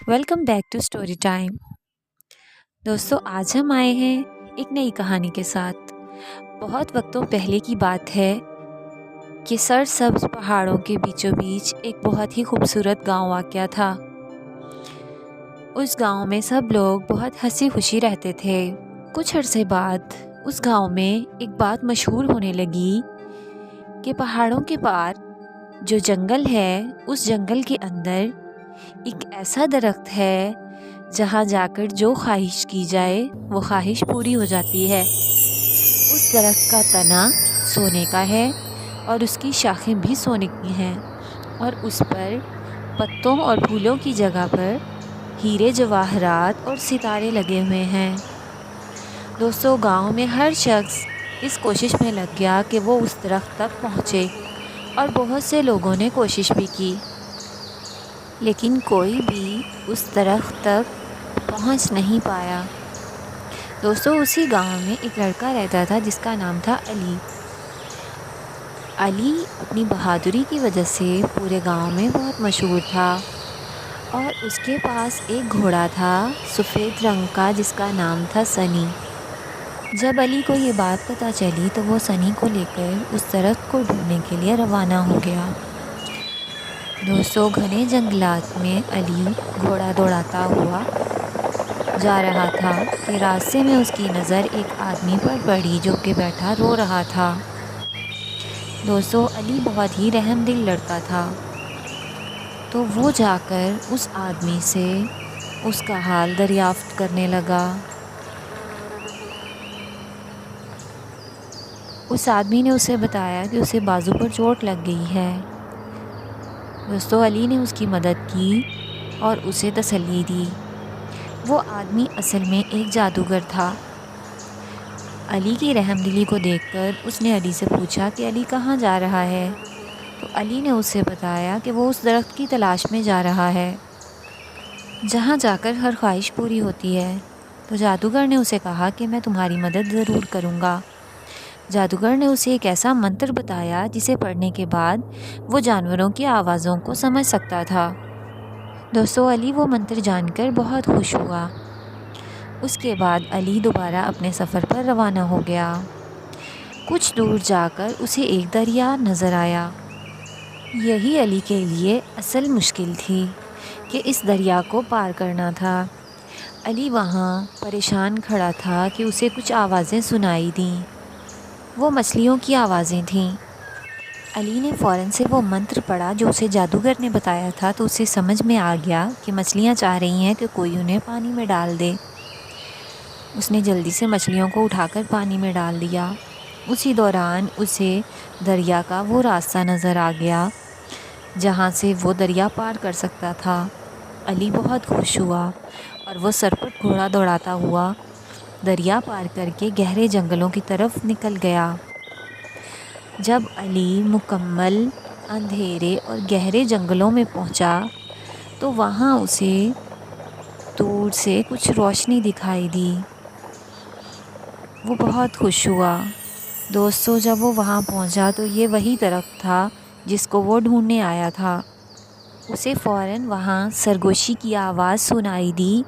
Welcome back to story time. दोस्तों, आज हम आए हैं एक नई कहानी के साथ। बहुत वक्तों पहले की बात है कि सरसब्ज पहाड़ों के बीचों बीच एक बहुत ही खूबसूरत गांव वाक़या था। उस गांव में सब लोग बहुत हंसी खुशी रहते थे। कुछ अरसे बाद उस गांव में एक बात मशहूर होने लगी कि पहाड़ों के पार जो जंगल है, उस जंगल के अंदर एक ऐसा दरख्त है जहाँ जाकर जो ख्वाहिश की जाए वो ख्वाहिश पूरी हो जाती है। उस दरख्त का तना सोने का है और उसकी शाखें भी सोने की हैं और उस पर पत्तों और फूलों की जगह पर हीरे जवाहरात और सितारे लगे हुए हैं। दोस्तों, गांव में हर शख्स इस कोशिश में लग गया कि वो उस दरख्त तक पहुँचे और बहुत से लोगों ने कोशिश भी की, लेकिन कोई भी उस दरख्त तक पहुंच नहीं पाया। दोस्तों, उसी गांव में एक लड़का रहता था जिसका नाम था अली। अली अपनी बहादुरी की वजह से पूरे गांव में बहुत मशहूर था और उसके पास एक घोड़ा था सफ़ेद रंग का जिसका नाम था सनी। जब अली को ये बात पता चली तो वो सनी को लेकर उस दरख्त को ढूंढने के लिए रवाना हो गया। दोस्तों, घने जंगलात में अली घोड़ा दौड़ाता हुआ जा रहा था कि रास्ते में उसकी नज़र एक आदमी पर पड़ी जो कि बैठा रो रहा था। दोस्तों, अली बहुत ही रहमदिल लड़का था, तो वो जाकर उस आदमी से उसका हाल दरियाफ्त करने लगा। उस आदमी ने उसे बताया कि उसे बाजू पर चोट लग गई है। दोस्तों, अली ने उसकी मदद की और उसे तसल्ली दी। वो आदमी असल में एक जादूगर था। अली की रहमदिली को देखकर उसने अली से पूछा कि अली कहाँ जा रहा है। तो अली ने उसे बताया कि वो उस दरख्त की तलाश में जा रहा है जहाँ जाकर हर ख्वाहिश पूरी होती है। तो जादूगर ने उसे कहा कि मैं तुम्हारी मदद ज़रूर करूँगा। जादूगर ने उसे एक ऐसा मंत्र बताया जिसे पढ़ने के बाद वो जानवरों की आवाज़ों को समझ सकता था। दोस्तों, अली वो मंत्र जानकर बहुत खुश हुआ। उसके बाद अली दोबारा अपने सफ़र पर रवाना हो गया। कुछ दूर जाकर उसे एक दरिया नज़र आया। यही अली के लिए असल मुश्किल थी कि इस दरिया को पार करना था। अली वहाँ परेशान खड़ा था कि उसे कुछ आवाज़ें सुनाई दीं। वो मछलियों की आवाज़ें थीं। अली ने फ़ौरन से वो मंत्र पढ़ा जो उसे जादूगर ने बताया था, तो उसे समझ में आ गया कि मछलियाँ चाह रही हैं कि कोई उन्हें पानी में डाल दे। उसने जल्दी से मछलियों को उठाकर पानी में डाल दिया। उसी दौरान उसे दरिया का वो रास्ता नज़र आ गया जहाँ से वो दरिया पार कर सकता था। अली बहुत खुश हुआ और वो सरपट घोड़ा दौड़ाता हुआ दरिया पार करके गहरे जंगलों की तरफ निकल गया। जब अली मुकम्मल अंधेरे और गहरे जंगलों में पहुंचा तो वहां उसे दूर से कुछ रोशनी दिखाई दी। वो बहुत खुश हुआ। दोस्तों, जब वो वहां पहुंचा तो ये वही दरख्त था जिसको वो ढूंढने आया था। उसे फ़ौरन वहां सरगोशी की आवाज़ सुनाई दी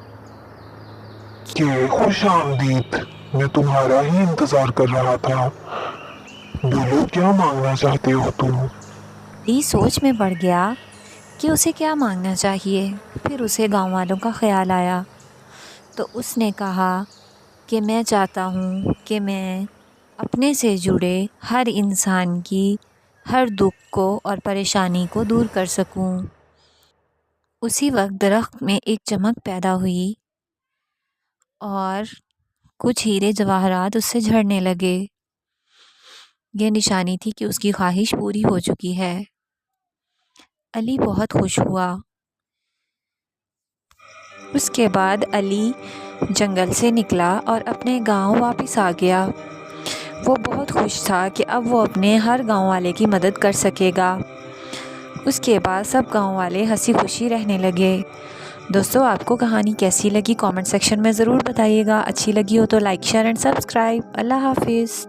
कि खुश आमदीद, मैं तुम्हारा ही इंतजार कर रहा था। बोलो, क्या मांगना चाहते हो तुम? अली सोच में पड़ गया कि उसे क्या मांगना चाहिए। फिर उसे गांव वालों का ख्याल आया तो उसने कहा कि मैं चाहता हूँ कि मैं अपने से जुड़े हर इंसान की हर दुख को और परेशानी को दूर कर सकूँ। उसी वक्त दरख्त में एक चमक पैदा हुई और कुछ हीरे जवाहरात उससे झड़ने लगे। यह निशानी थी कि उसकी ख्वाहिश पूरी हो चुकी है। अली बहुत खुश हुआ। उसके बाद अली जंगल से निकला और अपने गांव वापस आ गया। वो बहुत खुश था कि अब वो अपने हर गांव वाले की मदद कर सकेगा। उसके बाद सब गांव वाले हंसी खुशी रहने लगे। दोस्तों, आपको कहानी कैसी लगी कमेंट सेक्शन में ज़रूर बताइएगा। अच्छी लगी हो तो लाइक शेयर एंड सब्सक्राइब। अल्लाह हाफिज़।